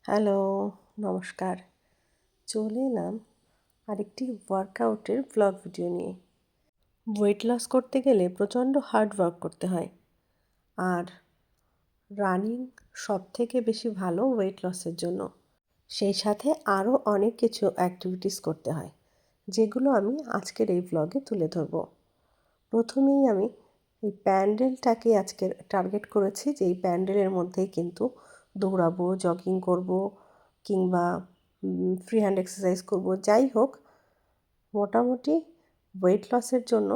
Hello, নমস্কার। চলে এলাম আরেকটি ওয়ার্কআউটের ভ্লগ ভিডিও নিয়ে। ওয়েট লস করতে গেলে প্রচণ্ড হার্ড ওয়ার্ক করতে হয়। আর রানিং সবথেকে বেশি ভালো ওয়েট লসের জন্য। সেই সাথে আরও অনেক কিছু অ্যাক্টিভিটিস করতে হয়, যেগুলো আমি আজকের এই ভ্লগে তুলে ধরব। প্রথমেই আমি এই প্যান্ডেলটাকে আজকে টার্গেট করেছি, যে এই প্যান্ডেলের মধ্যেই কিন্তু দৌড়াবো, জগিং করব, কিংবা ফ্রি হ্যান্ড এক্সারসাইজ করব। যাই হোক, মোটামুটি ওয়েট লসের জন্য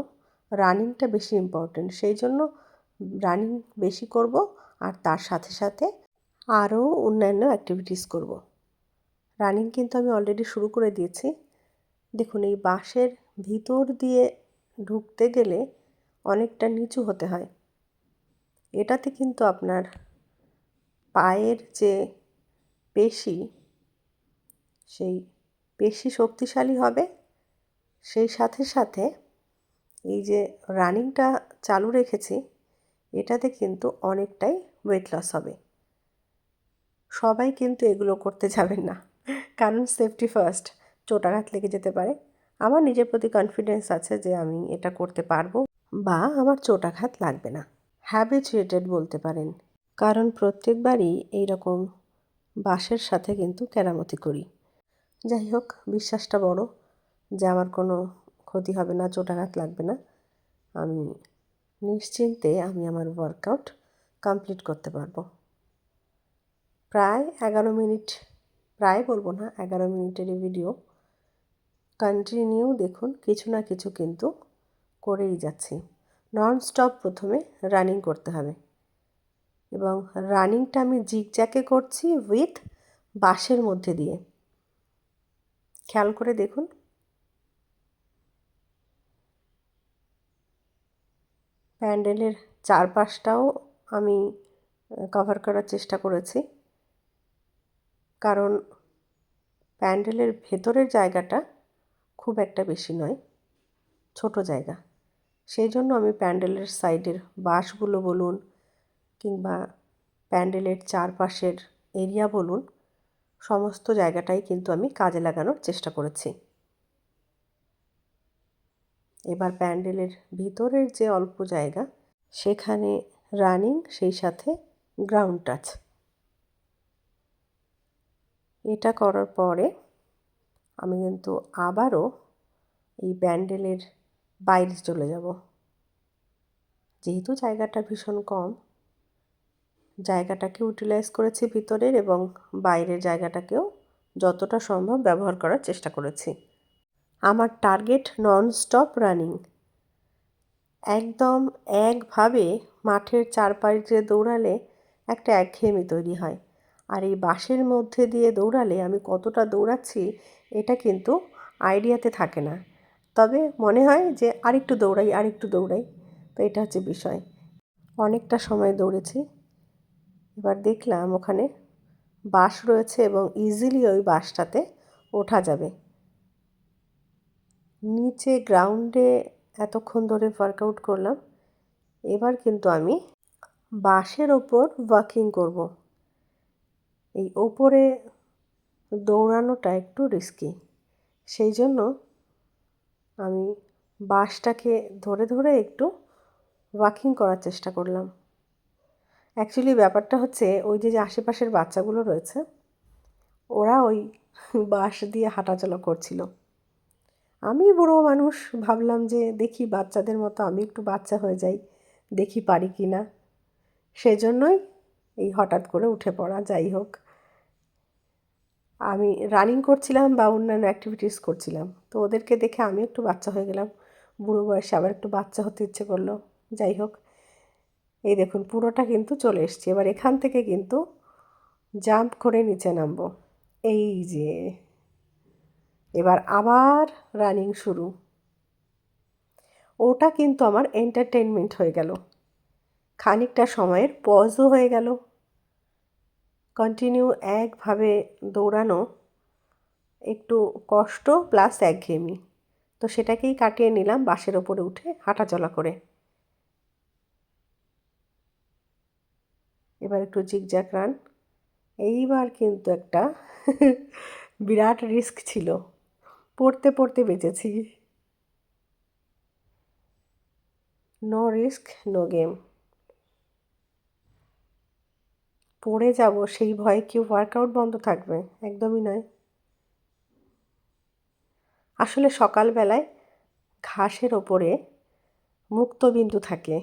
রানিংটা বেশি ইম্পর্টেন্ট। সেই জন্য রানিং বেশি করব, আর তার সাথে সাথে আরও অন্যান্য অ্যাক্টিভিটিস করব। রানিং কিন্তু আমি অলরেডি শুরু করে দিয়েছি। দেখুন, এই বাসের ভিতর দিয়ে ঢুকতে গেলে অনেকটা নিচু হতে হয়। এটাতে কিন্তু আপনার পায়ের যে পেশি, সেই পেশি শক্তিশালী হবে। সেই সাথে সাথে এই যে রানিংটা চালু রেখেছি, এটাতে কিন্তু অনেকটাই ওয়েট লস হবে। সবাই কিন্তু এগুলো করতে যাবেন না, কারণ সেফটি ফার্স্ট, চোটাঘাত লেগে যেতে পারে। আমার নিজের প্রতি কনফিডেন্স আছে যে আমি এটা করতে পারবো, বা আমার চোটাঘাত লাগবে না। হ্যাবিচুয়েটেড বলতে পারেন, কারণ প্রত্যেকবারই এইরকম বাসের সাথে কিন্তু কেরামতি করি। যাই হোক, বিশ্বাসটা বড় যে আমার কোনো ক্ষতি হবে না, চোটাঘাত লাগবে না। আমি নিশ্চিন্তে আমার ওয়ার্কআউট কমপ্লিট করতে পারবো। প্রায় 11 মিনিট, প্রায় বলবো না, 11 মিনিটেরই ভিডিও। কন্টিনিউ দেখুন, কিছু না কিছু কিন্তু করেই যাচ্ছি। ননস্টপ প্রথমে রানিং করতে হবে, এবং রানিংটা আমি জিগজ্যাগে করছি উইথ বাসের মধ্যে দিয়ে। খেয়াল করে দেখুন, প্যান্ডেলের চারপাশটাও আমি কভার করার চেষ্টা করেছি, কারণ প্যান্ডেলের ভেতরের জায়গাটা খুব একটা বেশি নয়, ছোট জায়গা। সেই জন্য আমি প্যান্ডেলের সাইডের বাঁশগুলো বলুন, কিংবা প্যান্ডেলের চারপাশের এরিয়া বলুন, সমস্ত জায়গাটাই কিন্তু আমি কাজে লাগানোর চেষ্টা করেছি। এবার প্যান্ডেলের ভিতরের যে অল্প জায়গা, সেখানে রানিং, সেই সাথে গ্রাউন্ড টাচ। এটা করার পরে আমি কিন্তু আবারও এই প্যান্ডেলের বাইরে চলে যাব। যেহেতু জায়গাটা ভীষণ কম, জায়গাটাকে ইউটিলাইজ করেছি ভিতরের, এবং বাইরের জায়গাটাকেও যতটা সম্ভব ব্যবহার করার চেষ্টা করেছি। আমার টার্গেট ননস্টপ রানিং। একদম একভাবে মাঠের চারপাশে দৌড়ালে একটা একঘেয়েমি তৈরি হয়, আর এই বাসের মধ্যে দিয়ে দৌড়ালে আমি কতটা দৌড়াচ্ছি এটা কিন্তু আইডিয়াতে থাকে না। তবে মনে হয় যে আরেকটু দৌড়াই। তো এটা হচ্ছে বিষয়। অনেকটা সময় দৌড়েছি। এবার দেখলাম ওখানে বাস রয়েছে, এবং ইজিলি ওই বাসটাতে ওঠা যাবে। নিচে গ্রাউন্ডে এতক্ষণ ধরে ওয়ার্কআউট করলাম, এবার কিন্তু আমি বাসের ওপর ওয়াকিং করব। এই ওপরে দৌড়ানোটা একটু রিস্কি, সেই জন্য আমি বাসটাকে ধরে ধরে একটু ওয়াকিং করার চেষ্টা করলাম। অ্যাকচুয়ালি ব্যাপারটা হচ্ছে, ওই যে আশেপাশের বাচ্চাগুলো রয়েছে, ওরা ওই বাস দিয়ে হাঁটাচলা করছিল। আমি বুড়ো মানুষ, ভাবলাম যে দেখি বাচ্চাদের মতো আমি একটু বাচ্চা হয়ে যাই, দেখি পারি কি না। সেজন্যই এই হঠাৎ করে উঠে পড়া। যাই হোক, আমি রানিং করছিলাম বা অন্যান্য অ্যাক্টিভিটিস করছিলাম, তো ওদেরকে দেখে আমি একটু বাচ্চা হয়ে গেলাম। বুড়ো বয়সে আবার একটু বাচ্চা হতে ইচ্ছে করলো। যাই হোক, এই দেখুন পুরোটা কিন্তু চলে এসছি। এবার এখান থেকে কিন্তু জাম্প করে নিচে নামবো। এই যে, এবার আবার রানিং শুরু। ওটা কিন্তু আমার এন্টারটেনমেন্ট হয়ে গেল, খানিকটা সময়ের পজও হয়ে গেল। কন্টিনিউ একভাবে দৌড়ানো একটু কষ্ট প্লাস একঘেয়েমি, তো সেটাকেই কাটিয়ে নিলাম বাসের ওপরে উঠে হাঁটাচলা করে। এবার একটু জিগজ্যাগ রান, এইবার কিন্তু একটা বিরাট রিস্ক ছিল, পড়তে পড়তে বেঁচেছি। No risk no game. পড়ে যাব সেই ভয়ে কি ওয়ার্কআউট বন্ধ থাকবে? একদমই নয়। আসলে সকালবেলায় ঘাসের ওপরে মুক্তবিন্দু থাকে,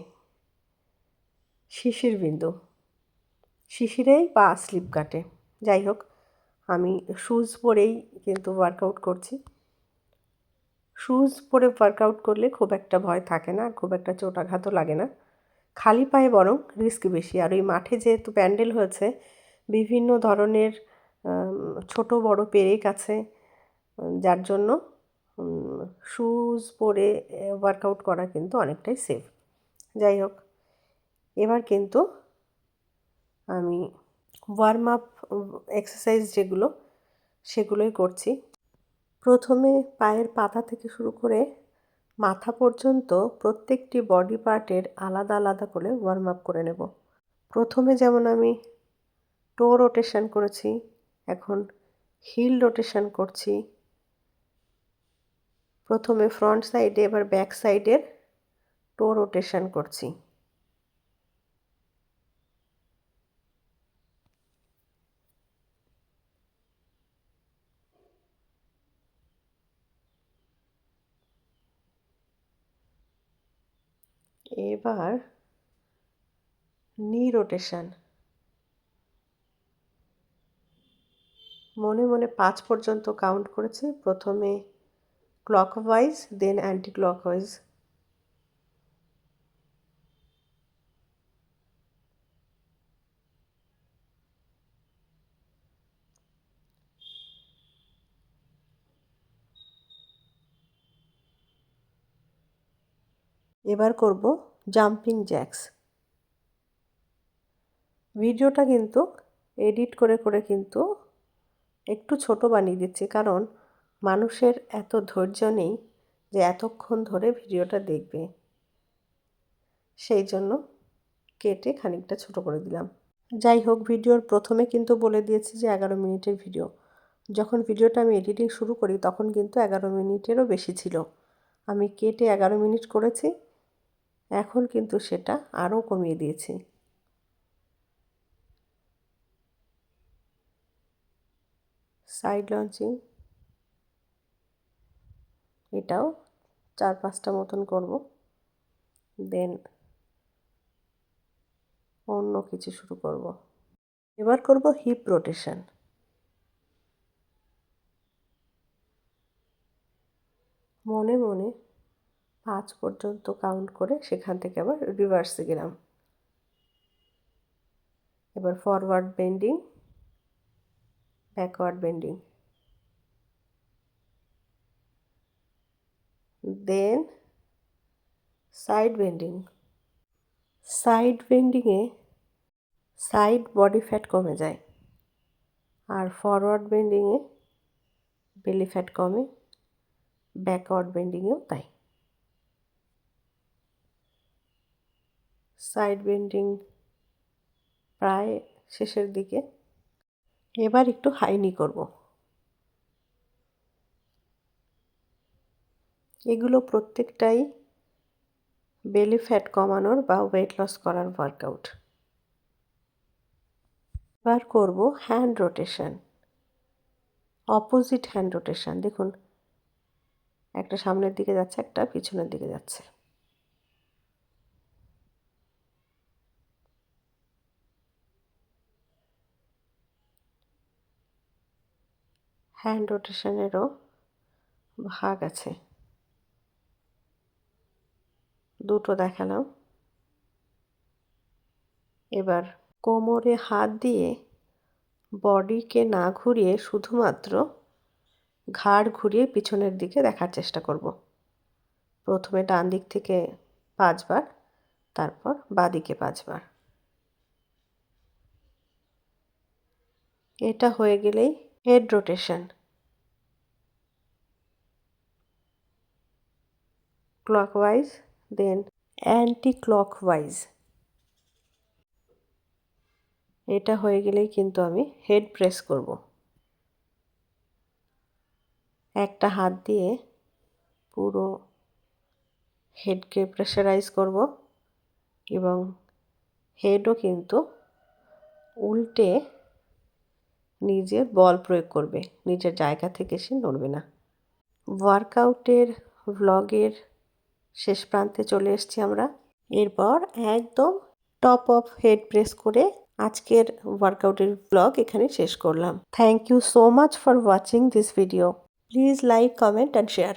শিশির বিন্দু, শিশিরেই পা স্লিপ কাটে। যাই হোক, আমি শুজ পরেই কিন্তু ওয়ার্কআউট করছি। শুজ পরে ওয়ার্কআউট করলে খুব একটা ভয় থাকে না, আর খুব একটা চোটাঘাতও লাগে না। খালি পায়ে বরং রিস্ক বেশি। আর ওই মাঠে যেহেতু প্যান্ডেল হয়েছে, বিভিন্ন ধরনের ছোট বড় পেরেক আছে, যার জন্য শুজ পরে ওয়ার্কআউট করা কিন্তু অনেকটাই সেফ। যাই হোক, এবার কিন্তু আমি ওয়ার্ম আপ এক্সারসাইজ যেগুলো, সেগুলোই করছি। প্রথমে পায়ের পাতা থেকে শুরু করে মাথা পর্যন্ত প্রত্যেকটি বডি পার্টের আলাদা আলাদা করে ওয়ার্ম আপ করে নেব। প্রথমে যেমন আমি টো রোটেশন করেছি, এখন হিল রোটেশন করছি। প্রথমে ফ্রন্ট সাইডে, এবার ব্যাক সাইডের টো রোটেশন করছি। এবার নি রোটেশন। মনে মনে 5 পর্যন্ত কাউন্ট করেছি। প্রথমে ক্লকওয়াইজ, দেন অ্যান্টি ক্লকওয়াইজ। এবার করব জাম্পিং জ্যাক্স। ভিডিওটা কিন্তু এডিট করে করে কিন্তু একটু ছোট বানিয়ে দিচ্ছি, কারণ মানুষের এত ধৈর্য নেই যে এতক্ষণ ধরে ভিডিওটা দেখবে। সেই জন্য কেটে খানিকটা ছোট করে দিলাম। যাই হোক, ভিডিওর প্রথমে কিন্তু বলে দিয়েছি যে 11 মিনিটের ভিডিও। যখন ভিডিওটা আমি এডিটিং শুরু করি তখন কিন্তু 11 মিনিটেরও বেশি ছিল। আমি কেটে 11 মিনিট করেছি, এখন কিন্তু সেটা আরও কমিয়ে দিয়েছি। সাইড লঞ্চিং, এটাও 4-5টা মতন করব, দেন অন্য কিছু শুরু করব। এবার করব হিপ রোটেশন। মনে মনে 5 পর্যন্ত কাউন্ট করে সেখান থেকে আবার রিভার্সে গেলাম। এবার forward bending, backward bending, then side bending. Side বেন্ডিংয়ে সাইড বডি ফ্যাট কমে যায়, আর ফরওয়ার্ড বেন্ডিংয়ে বেলি ফ্যাট কমে, ব্যাকওয়ার্ড বেন্ডিংয়েও তাই। সাইড বেন্ডিং প্রায় শেষের দিকে। এবার একটু হাইনি করব। এগুলো প্রত্যেকটাই বেলি ফ্যাট কমানোর বা ওয়েট লস করার ওয়ার্কআউট। এবার করব hand rotation, opposite hand rotation. দেখুন, একটা সামনের দিকে যাচ্ছে, একটা পিছনের দিকে যাচ্ছে। হ্যান্ড রোটেশনেরও ভাগ আছে, দুটো দেখালাম। এবার কোমরে হাত দিয়ে বডিকে না ঘুরিয়ে শুধুমাত্র ঘাড় ঘুরিয়ে পিছনের দিকে দেখার চেষ্টা করব। প্রথমে ডান দিক থেকে 5 বার, তারপর বাঁ দিকে 5 বার। এটা হয়ে গেলেই হেড রোটেশন। ক্লকওয়াইজ, দেন অ্যান্টি ক্লকওয়াইজ। এটা হয়ে গেলেই কিন্তু আমি হেড প্রেস করব। একটা হাত দিয়ে পুরো হেডকে প্রেশারাইজ করব এবং হেডও কিন্তু উল্টে নিজের বল প্রয়োগ করবে, নিজের জায়গা থেকে সে নড়বে না। ওয়ার্কআউটের ভ্লগের শেষ প্রান্তে চলে এসেছি আমরা। এরপর একদম টপ অফ হেড প্রেস করে আজকের ওয়ার্কআউটের ভ্লগ এখানে শেষ করলাম। Thank you so much for watching this video. Please like, comment and share.